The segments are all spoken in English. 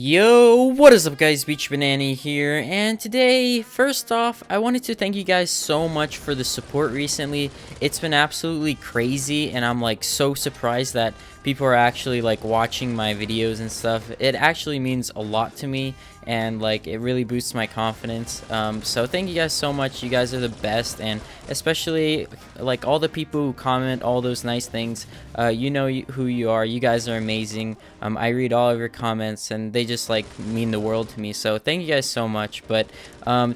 Yo, what is up guys, Beach Banana here, and today, first off, I wanted to thank you guys so much for the support recently. It's been absolutely crazy, and I'm like so surprised that people are actually like watching my videos and stuff. It actually means a lot to me, and like it really boosts my confidence. So thank you guys so much. You guys are the best, and especially like all the people who comment all those nice things. You know who you are. You guys are amazing. I read all of your comments, and they just like mean the world to me. So thank you guys so much. But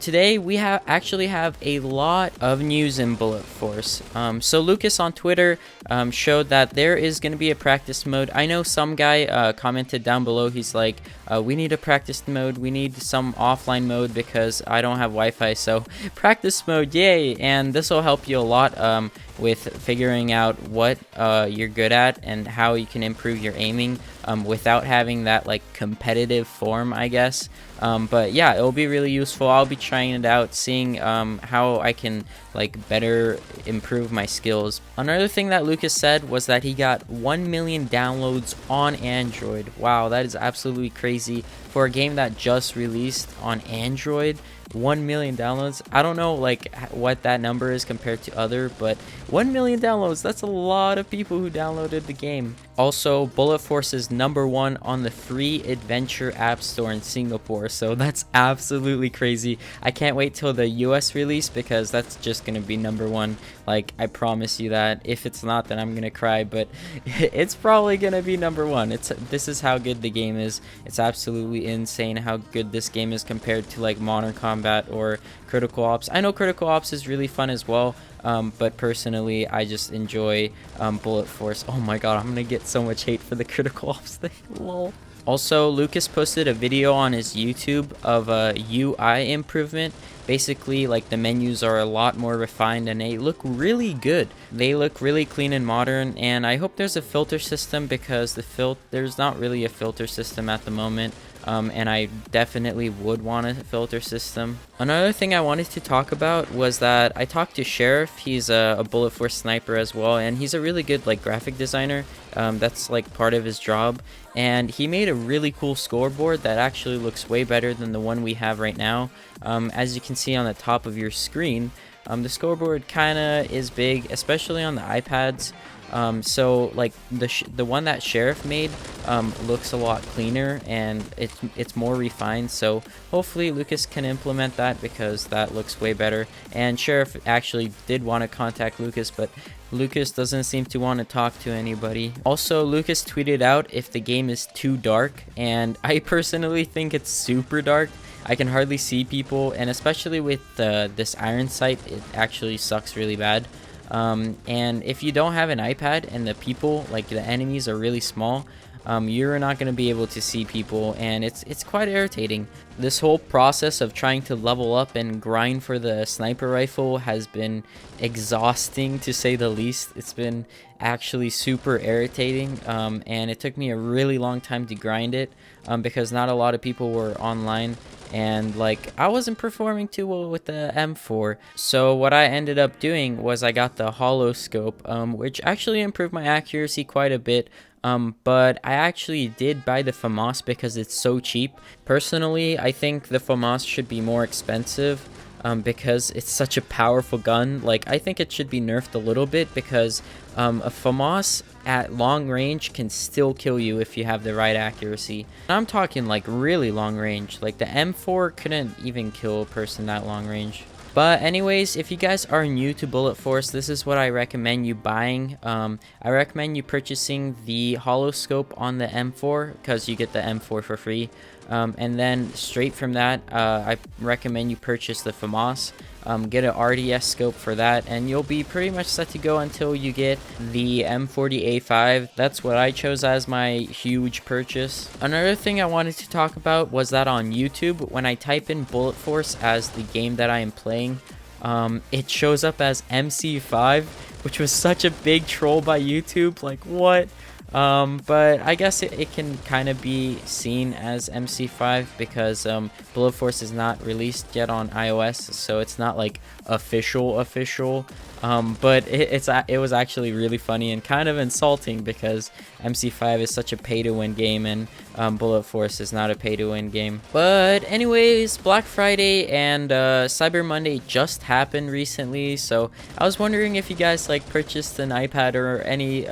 today we actually have a lot of news in Bullet Force. So Lucas on Twitter showed that there is going to be a practice mode. I know some guy commented down below. He's like, we need a practice mode. We need some offline mode because I don't have Wi-Fi. So practice mode, yay! And this will help you a lot with figuring out what you're good at and how you can improve your aiming without having that like competitive form, I guess. But yeah, it'll be really useful. I'll be trying it out, seeing how I can like better improve my skills. Another thing that Lucas said was that he got 1 million downloads on Android. Wow, that is absolutely crazy for a game that just released on Android. 1 million downloads. I don't know like what that number is compared to other, but 1 million downloads, that's a lot of people who downloaded the game. Also, Bullet Force is #1 on the free adventure app store in Singapore, so that's absolutely crazy. I can't wait till the US release because that's just gonna be #1. Like, I promise you that. If it's not, then I'm gonna cry, but it's probably gonna be #1. This is how good the game is. It's absolutely insane how good this game is compared to like Modern Combat or Critical Ops. I know Critical Ops is really fun as well, but personally I just enjoy Bullet Force. Oh my god, I'm gonna get so much hate for the Critical Ops thing. Lol. Also, Lucas posted a video on his YouTube of a UI improvement. Basically, like the menus are a lot more refined and they look really good. They look really clean and modern, and I hope there's a filter system because there's not really a filter system at the moment. And I definitely would want a filter system. Another thing I wanted to talk about was that I talked to Sheriff. He's a Bullet Force sniper as well, and he's a really good like graphic designer. That's like part of his job, and he made a really cool scoreboard that actually looks way better than the one we have right now. As you can see on the top of your screen, the scoreboard kind of is big, especially on the iPads. So like the one that Sheriff made looks a lot cleaner and it's more refined, so hopefully Lucas can implement that because that looks way better. And Sheriff actually did want to contact Lucas, but Lucas doesn't seem to want to talk to anybody. Also, Lucas tweeted out if the game is too dark, and I personally think it's super dark. I can hardly see people, and especially with this iron sight, it actually sucks really bad. And if you don't have an iPad and the people, like the enemies, are really small, you're not going to be able to see people, and it's quite irritating. This whole process of trying to level up and grind for the sniper rifle has been exhausting, to say the least. It's been actually super irritating, and it took me a really long time to grind it because not a lot of people were online, and like I wasn't performing too well with the M4. So what I ended up doing was I got the hollow scope, which actually improved my accuracy quite a bit. But I actually did buy the FAMAS because it's so cheap. Personally, I think the FAMAS should be more expensive because it's such a powerful gun. Like, I think it should be nerfed a little bit because a FAMAS at long range can still kill you if you have the right accuracy. And I'm talking like really long range. Like the M4 couldn't even kill a person that long range. But anyways, if you guys are new to Bullet Force, this is what I recommend you buying. I recommend you purchasing the hollow scope on the M4 because you get the M4 for free. And then straight from that, I recommend you purchase the FAMAS. Get an RDS scope for that, and you'll be pretty much set to go until you get the M40A5. That's what I chose as my huge purchase. Another thing I wanted to talk about was that on YouTube, when I type in Bullet Force as the game that I am playing, it shows up as MC5, which was such a big troll by YouTube. Like, what? But I guess it can kind of be seen as MC5 because Bullet Force is not released yet on iOS, so it's not like official. But it was actually really funny and kind of insulting because MC5 is such a pay-to-win game, and Bullet Force is not a pay-to-win game. But anyways, Black Friday and Cyber Monday just happened recently, so I was wondering if you guys like purchased an iPad or any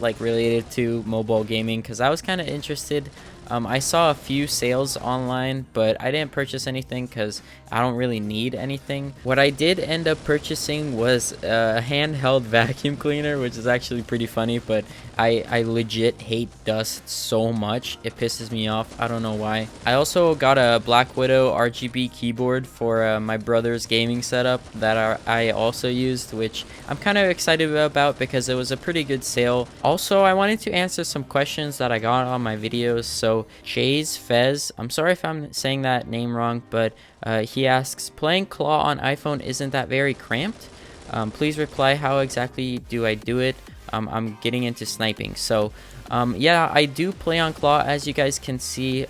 like related to mobile gaming, because I was kind of interested. I saw a few sales online, but I didn't purchase anything because I don't really need anything. What I did end up purchasing was a handheld vacuum cleaner, which is actually pretty funny, but I legit hate dust so much. It pisses me off. I don't know why. I also got a Black Widow RGB keyboard for my brother's gaming setup that I also used, which I'm kind of excited about because it was a pretty good sale. Also, I wanted to answer some questions that I got on my videos. So Chase Fez, I'm sorry if I'm saying that name wrong, but he asks, playing Claw on iPhone isn't that very cramped? Please reply, how exactly do I do it? I'm getting into sniping. So yeah, I do play on Claw, as you guys can see.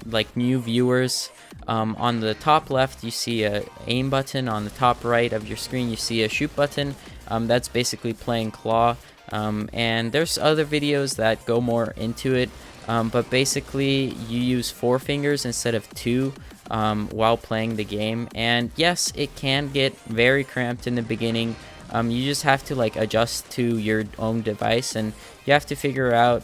Like new viewers, on the top left you see a aim button, on the top right of your screen you see a shoot button. That's basically playing Claw. And there's other videos that go more into it, but basically you use 4 fingers instead of 2 while playing the game. And yes, it can get very cramped in the beginning. You just have to like adjust to your own device, and you have to figure out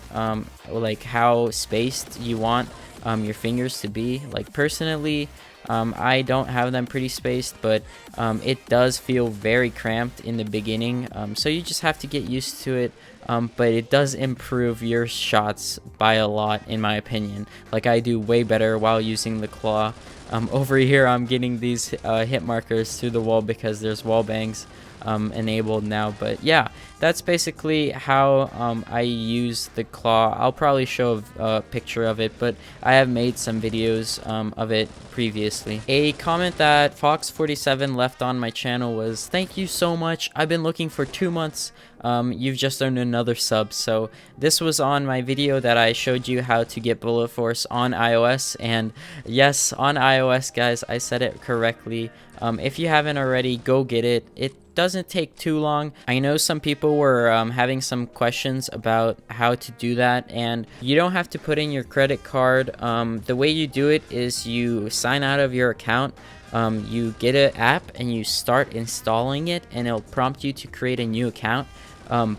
like how spaced you want your fingers to be. Like personally, I don't have them pretty spaced, but it does feel very cramped in the beginning, so you just have to get used to it. But it does improve your shots by a lot, in my opinion. Like I do way better while using the Claw. Over here I'm getting these hit markers through the wall because there's wall bangs enabled now. But yeah, that's basically how I use the Claw. I'll probably show a picture of it, but I have made some videos of it previously. A comment that Fox47 left on my channel was, thank you so much, I've been looking for 2 months. You've just earned another sub. So this was on my video that I showed you how to get Bullet Force on iOS, and yes, on iOS guys, I said it correctly. If you haven't already, go get it. It doesn't take too long. I know some people were having some questions about how to do that, and you don't have to put in your credit card. The way you do it is you sign out of your account. You get an app and you start installing it, and it'll prompt you to create a new account.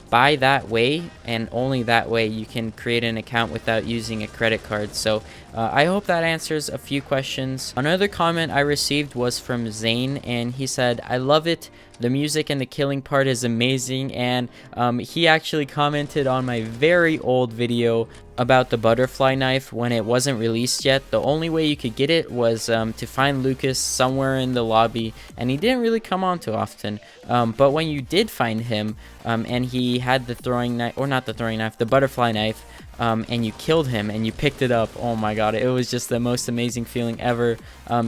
By that way, and only that way, you can create an account without using a credit card. So I hope that answers a few questions. Another comment I received was from Zane, and he said, I love it. The music and the killing part is amazing. And he actually commented on my very old video about the butterfly knife when it wasn't released yet. The only way you could get it was to find Lucas somewhere in the lobby, and he didn't really come on too often. But when you did find him, and he had the throwing knife, or not the throwing knife, the butterfly knife, and you killed him and you picked it up, oh my god, it was just the most amazing feeling ever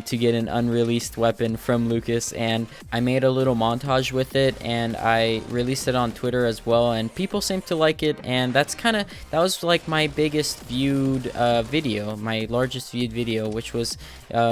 to get an unreleased weapon from Lucas. And I made a little montage with it and I released it on Twitter as well, and people seem to like it, and that was like my biggest viewed video, my largest viewed video, which was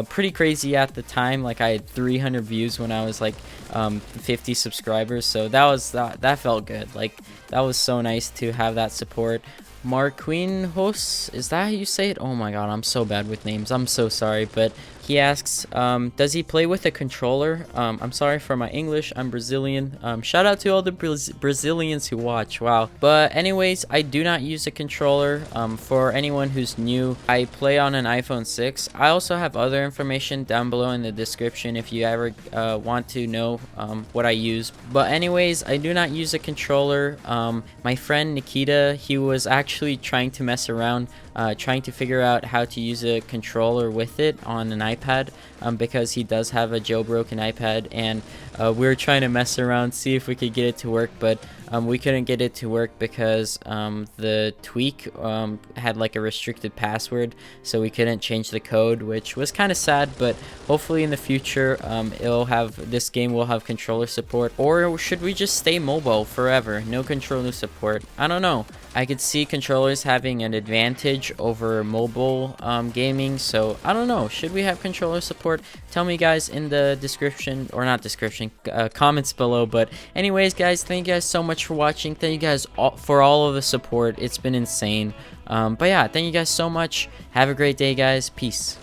pretty crazy at the time. Like I had 300 views when I was like 50 subscribers, so that felt good. Like that was so nice to have that support. Marquinhos, is that how you say it? Oh my god, I'm so bad with names, I'm so sorry. But he asks, does he play with a controller? I'm sorry for my English, I'm Brazilian. Shout out to all the Brazilians who watch, wow. But anyways, I do not use a controller. For anyone who's new, I play on an iPhone 6. I also have other information down below in the description if you ever want to know what I use. But anyways, I do not use a controller. My friend Nikita, he was actually trying to mess around, trying to figure out how to use a controller with it on an iPad, because he does have a jailbroken iPad, and we were trying to mess around, see if we could get it to work, but we couldn't get it to work because the tweak had like a restricted password, so we couldn't change the code, which was kind of sad. But hopefully in the future, this game will have controller support. Or should we just stay mobile forever, no controller support? I don't know. I could see controllers having an advantage over mobile gaming, so I don't know. Should we have controller support? Tell me guys in the description, or not description, comments below. But anyways guys, thank you guys so much for watching. Thank you guys for all of the support. It's been insane. But yeah, thank you guys so much. Have a great day guys. Peace.